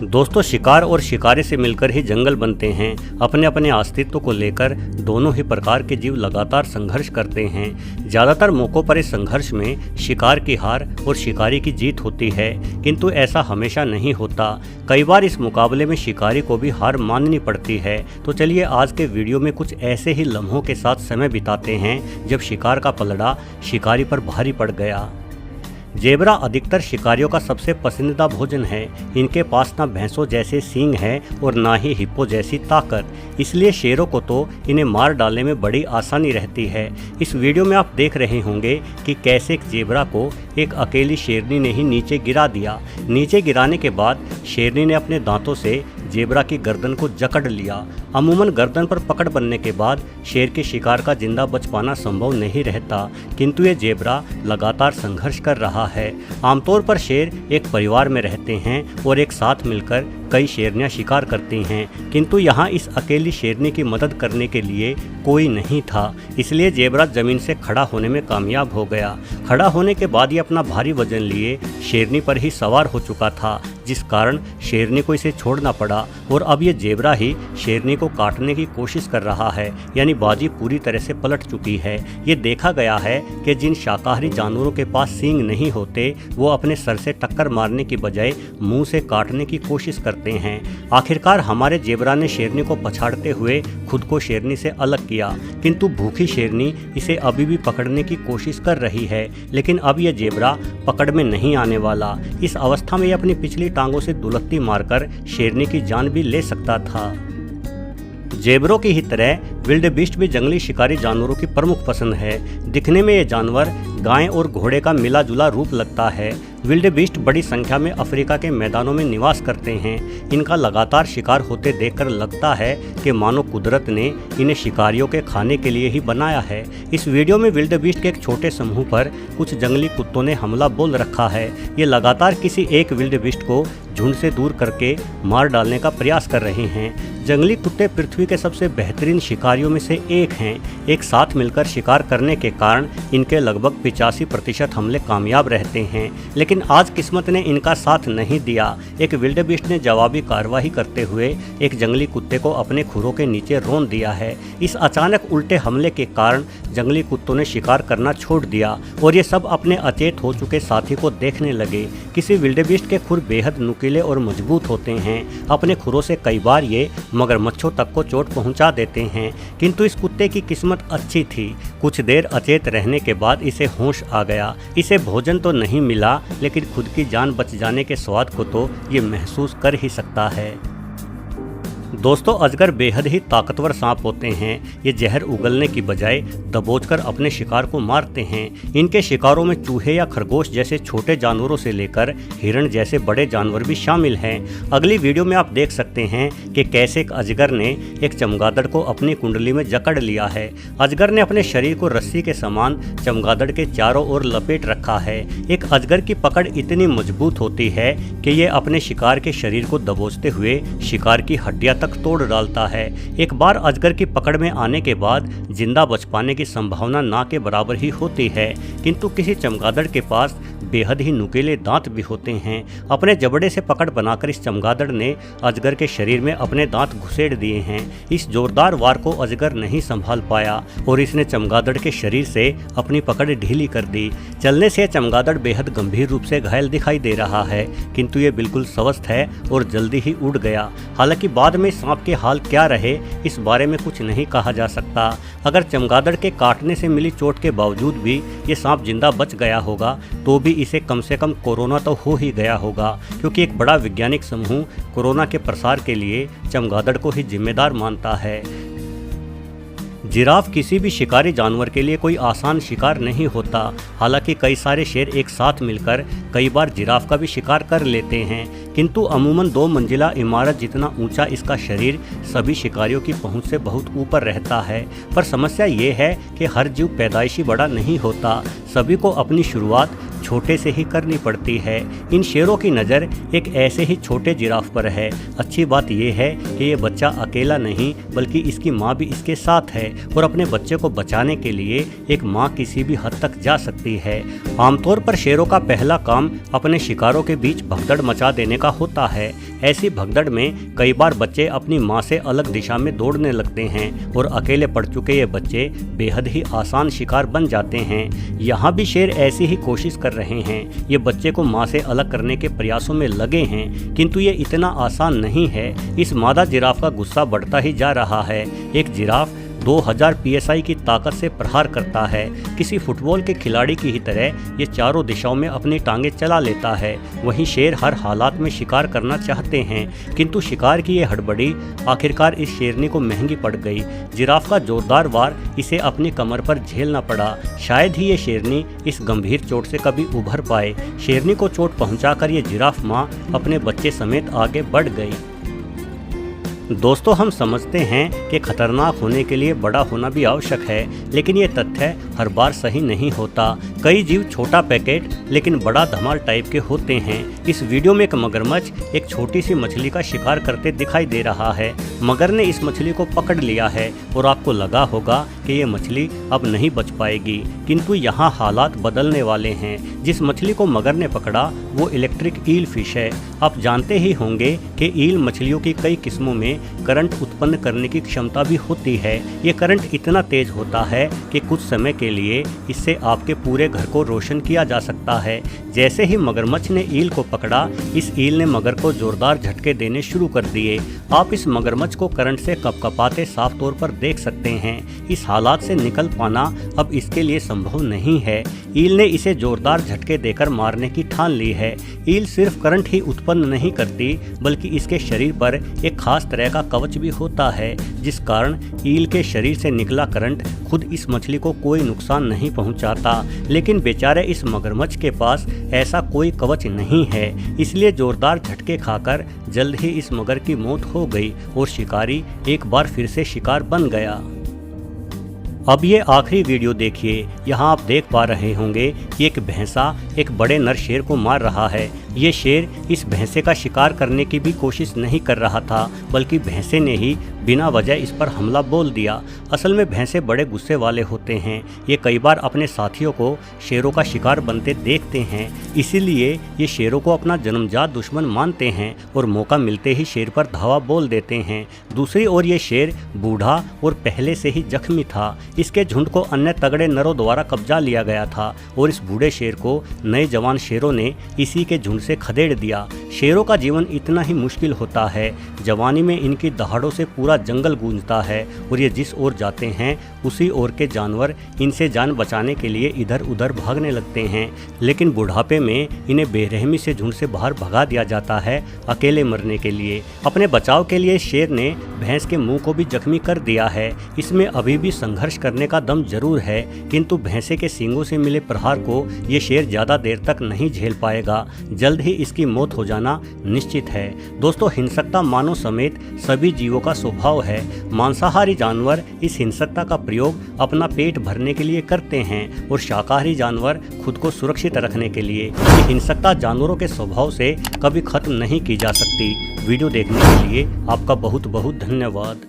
दोस्तों, शिकार और शिकारी से मिलकर ही जंगल बनते हैं। अपने अपने अस्तित्व को लेकर दोनों ही प्रकार के जीव लगातार संघर्ष करते हैं। ज़्यादातर मौक़ों पर इस संघर्ष में शिकार की हार और शिकारी की जीत होती है, किंतु ऐसा हमेशा नहीं होता। कई बार इस मुकाबले में शिकारी को भी हार माननी पड़ती है। तो चलिए आज के वीडियो में कुछ ऐसे ही लम्हों के साथ समय बिताते हैं जब शिकार का पलड़ा शिकारी पर भारी पड़ गया। जेबरा अधिकतर शिकारियों का सबसे पसंदीदा भोजन है। इनके पास ना भैंसों जैसे सींग हैं और ना ही हिप्पो जैसी ताकत, इसलिए शेरों को तो इन्हें मार डालने में बड़ी आसानी रहती है। इस वीडियो में आप देख रहे होंगे कि कैसे एक जेबरा को एक अकेली शेरनी ने ही नीचे गिरा दिया। नीचे गिराने के बाद शेरनी ने अपने दांतों से जेबरा की गर्दन को जकड़ लिया। अमूमन गर्दन पर पकड़ बनने के बाद शेर के शिकार का जिंदा बच पाना संभव नहीं रहता, किंतु ये जेबरा लगातार संघर्ष कर रहा है। आमतौर पर शेर एक परिवार में रहते हैं और एक साथ मिलकर कई शेरनियां शिकार करती हैं, किंतु यहाँ इस अकेली शेरनी की मदद करने के लिए कोई नहीं था, इसलिए जेबरा जमीन से खड़ा होने में कामयाब हो गया। खड़ा होने के बाद ये अपना भारी वजन लिए शेरनी पर ही सवार हो चुका था, जिस कारण शेरनी को इसे छोड़ना पड़ा और अब ये जेबरा ही शेरनी को काटने की कोशिश कर रहा है, यानी बाजी पूरी तरह से पलट चुकी है। ये देखा गया है कि जिन शाकाहारी जानवरों के पास सींग नहीं होते, वो अपने सर से टक्कर मारने की बजाय मुंह से काटने की कोशिश करते हैं। आखिरकार हमारे जेबरा ने शेरनी को पछाड़ते हुए खुद को शेरनी से अलग किया, किंतु भूखी शेरनी इसे अभी भी पकड़ने की कोशिश कर रही है, लेकिन अब यह जेबरा पकड़ में नहीं आने वाला। इस अवस्था में यह अपनी पिछली टांगों से दुलत्ती मारकर शेरनी की जान भी ले सकता था। जेबरों की ही तरह विल्डेबीस्ट भी जंगली शिकारी जानवरों की प्रमुख पसंद है। दिखने में ये जानवर गाय और घोड़े का मिला जुला रूप लगता है। विल्डेबीस्ट बड़ी संख्या में अफ्रीका के मैदानों में निवास करते हैं। इनका लगातार शिकार होते देखकर लगता है कि मानो कुदरत ने इन्हें शिकारियों के खाने के लिए ही बनाया है। इस वीडियो में विल्डेबीस्ट के एक छोटे समूह पर कुछ जंगली कुत्तों ने हमला बोल रखा है। ये लगातार किसी एक विल्डेबीस्ट को झुंड से दूर करके मार डालने का प्रयास कर रहे हैं। जंगली कुत्ते पृथ्वी के सबसे बेहतरीन शिकारियों में से एक हैं। एक साथ मिलकर शिकार करने के कारण इनके लगभग 85% हमले कामयाब रहते हैं, लेकिन आज किस्मत ने इनका साथ नहीं दिया। एक विल्डेबीस्ट ने जवाबी कार्रवाई करते हुए एक जंगली कुत्ते को अपने खुरों के नीचे रौंद दिया है। इस अचानक उल्टे हमले के कारण जंगली कुत्तों ने शिकार करना छोड़ दिया और ये सब अपने अचेत हो चुके साथी को देखने लगे। किसी विल्डेबीस्ट के खुर बेहद नुकीले और मजबूत होते हैं। अपने खुरों से कई बार ये मगरमच्छों तक को चोट पहुंचा देते हैं, किंतु इस कुत्ते की किस्मत अच्छी थी। कुछ देर अचेत रहने के बाद इसे होश आ गया। इसे भोजन तो नहीं मिला, लेकिन खुद की जान बच जाने के स्वाद को तो ये महसूस कर ही सकता है। दोस्तों, अजगर बेहद ही ताकतवर सांप होते हैं। ये जहर उगलने की बजाय दबोचकर अपने शिकार को मारते हैं। इनके शिकारों में चूहे या खरगोश जैसे छोटे जानवरों से लेकर हिरण जैसे बड़े जानवर भी शामिल हैं। अगली वीडियो में आप देख सकते हैं कि कैसे एक अजगर ने एक चमगादड़ को अपनी कुंडली में जकड़ लिया है। अजगर ने अपने शरीर को रस्सी के समान चमगादड़ के चारों ओर लपेट रखा है। एक अजगर की पकड़ इतनी मजबूत होती है कि ये अपने शिकार के शरीर को दबोचते हुए शिकार की हड्डियां तक तोड़ डालता है। एक बार अजगर की पकड़ में आने के बाद जिंदा बच पाने की संभावना ना के बराबर ही होती है, किंतु किसी चमगादड़ के पास बेहद ही नुकीले दांत भी होते हैं। अपने जबड़े से पकड़ बनाकर इस चमगादड़ ने अजगर के शरीर में अपने दांत घुसेड़ दिए हैं। इस जोरदार वार को अजगर नहीं संभाल पाया और इसने चमगादड़ के शरीर से अपनी पकड़ ढीली कर दी। चलने से चमगादड़ बेहद गंभीर रूप से घायल दिखाई दे रहा है, किंतु ये बिल्कुल स्वस्थ है और जल्दी ही उड़ गया। हालांकि बाद में सांप के हाल क्या रहे, इस बारे में कुछ नहीं कहा जा सकता। अगर चमगादड़ के काटने से मिली चोट के बावजूद भी ये सांप जिंदा बच गया होगा, तो भी इसे कम से कम कोरोना तो हो ही गया होगा, क्योंकि एक बड़ा वैज्ञानिक समूह कोरोना के प्रसार के लिए चमगादड़ को ही जिम्मेदार मानता है। जिराफ किसी भी शिकारी जानवर के लिए कोई आसान शिकार नहीं होता। हालांकि कई सारे शेर एक साथ मिलकर कई बार जिराफ का भी शिकार कर लेते हैं, किंतु अमूमन 2 मंजिला इमारत जितना ऊंचा इसका शरीर सभी शिकारियों की पहुंच से बहुत ऊपर रहता है। पर समस्या ये है कि हर जीव पैदाइशी बड़ा नहीं होता। सभी को अपनी शुरुआत छोटे से ही करनी पड़ती है। इन शेरों की नज़र एक ऐसे ही छोटे जिराफ पर है। अच्छी बात यह है कि ये बच्चा अकेला नहीं बल्कि इसकी माँ भी इसके साथ है और अपने बच्चे को बचाने के लिए एक माँ किसी भी हद तक जा सकती है। आमतौर पर शेरों का पहला काम अपने शिकारों के बीच भगदड़ मचा देने का होता है। ऐसी भगदड़ में कई बार बच्चे अपनी माँ से अलग दिशा में दौड़ने लगते हैं और अकेले पड़ चुके ये बच्चे बेहद ही आसान शिकार बन जाते हैं। यहाँ भी शेर ऐसी ही कोशिश कर रहे हैं। ये बच्चे को माँ से अलग करने के प्रयासों में लगे हैं, किंतु ये इतना आसान नहीं है। इस मादा जिराफ का गुस्सा बढ़ता ही जा रहा है। एक जिराफ 2000 PSI की ताकत से प्रहार करता है। किसी फुटबॉल के खिलाड़ी की ही तरह ये चारों दिशाओं में अपनी टांगें चला लेता है। वहीं शेर हर हालात में शिकार करना चाहते हैं, किंतु शिकार की ये हड़बड़ी आखिरकार इस शेरनी को महंगी पड़ गई। जिराफ का जोरदार वार इसे अपनी कमर पर झेलना पड़ा। शायद ही ये शेरनी इस गंभीर चोट से कभी उभर पाए। शेरनी को चोट पहुंचाकर ये जिराफ माँ अपने बच्चे समेत आगे बढ़ गई। दोस्तों, हम समझते हैं कि खतरनाक होने के लिए बड़ा होना भी आवश्यक है, लेकिन ये तथ्य हर बार सही नहीं होता। कई जीव छोटा पैकेट लेकिन बड़ा धमाल टाइप के होते हैं। इस वीडियो में एक मगरमच्छ एक छोटी सी मछली का शिकार करते दिखाई दे रहा है। मगर ने इस मछली को पकड़ लिया है और आपको लगा होगा कि ये मछली अब नहीं बच पाएगी, किंतु यहाँ हालात बदलने वाले हैं। जिस मछली को मगर ने पकड़ा वो इलेक्ट्रिक ईल फिश है। आप जानते ही होंगे कि ईल मछलियों की कई किस्मों में करंट उत्पन्न करने की क्षमता भी होती है। ये करंट इतना तेज होता है कि कुछ समय के लिए इससे आपके पूरे घर को रोशन किया जा सकता है। जैसे ही मगरमच्छ ने ईल को पकड़ा, इस ईल ने मगर को जोरदार झटके देने शुरू कर दिए। आप इस मगरमच्छ को करंट से कपकपाते साफ तौर पर देख सकते हैं। इस हालात से निकल पाना अब इसके लिए संभव नहीं है। ईल ने इसे जोरदार झटके देकर मारने की ठान ली है। ईल सिर्फ करंट ही उत्पन्न नहीं करती बल्कि इसके शरीर पर एक खास तरह का कवच भी होता है, जिस कारण ईल के शरीर से निकला करंट खुद इस मछली को कोई नुकसान नहीं पहुंचाता। लेकिन बेचारे इस मगरमच्छ के पास ऐसा कोई कवच नहीं है, इसलिए जोरदार झटके खाकर जल्द ही इस मगर की मौत हो गई और शिकारी एक बार फिर से शिकार बन गया। अब ये आखिरी वीडियो देखिए। यहाँ आप देख पा रहे होंगे कि एक भैंसा एक बड़े नर शेर को मार रहा है। ये शेर इस भैंसे का शिकार करने की भी कोशिश नहीं कर रहा था, बल्कि भैंसे ने ही बिना वजह इस पर हमला बोल दिया। असल में भैंसे बड़े गुस्से वाले होते हैं। ये कई बार अपने साथियों को शेरों का शिकार बनते देखते हैं, इसीलिए ये शेरों को अपना जन्मजात दुश्मन मानते हैं और मौका मिलते ही शेर पर धावा बोल देते हैं। दूसरी ओर ये शेर बूढ़ा और पहले से ही जख्मी था। इसके झुंड को अन्य तगड़े नरों द्वारा कब्जा लिया गया था और इस बूढ़े शेर को नए जवान शेरों ने इसी के झुंड से खदेड़ दिया। शेरों का जीवन इतना ही मुश्किल होता है। जवानी में इनकी दहाड़ों से पूरा जंगल गूंजता है और ये जिस ओर जाते हैं उसी ओर के जानवर इनसे जान बचाने के लिए इधर उधर भागने लगते हैं। लेकिन बुढ़ापे में इन्हें बेरहमी से झुंड से बाहर भगा दिया जाता है, अकेले मरने के लिए। अपने बचाव के लिए शेर ने भैंस के मुंह को भी जख्मी कर दिया है। इसमें अभी भी संघर्ष करने का दम जरूर है, किंतु भैंसे के सींगों से मिले प्रहार को ये शेर ज्यादा देर तक नहीं झेल पाएगा। जल्द ही इसकी मौत हो जाना निश्चित है। दोस्तों, हिंसकता मानव समेत सभी जीवों का स्वभाव है। मांसाहारी जानवर इस हिंसकता का प्रयोग अपना पेट भरने के लिए करते हैं और शाकाहारी जानवर खुद को सुरक्षित रखने के लिए। ये हिंसकता जानवरों के स्वभाव से कभी खत्म नहीं की जा सकती। वीडियो देखने के लिए आपका बहुत बहुत धन्यवाद।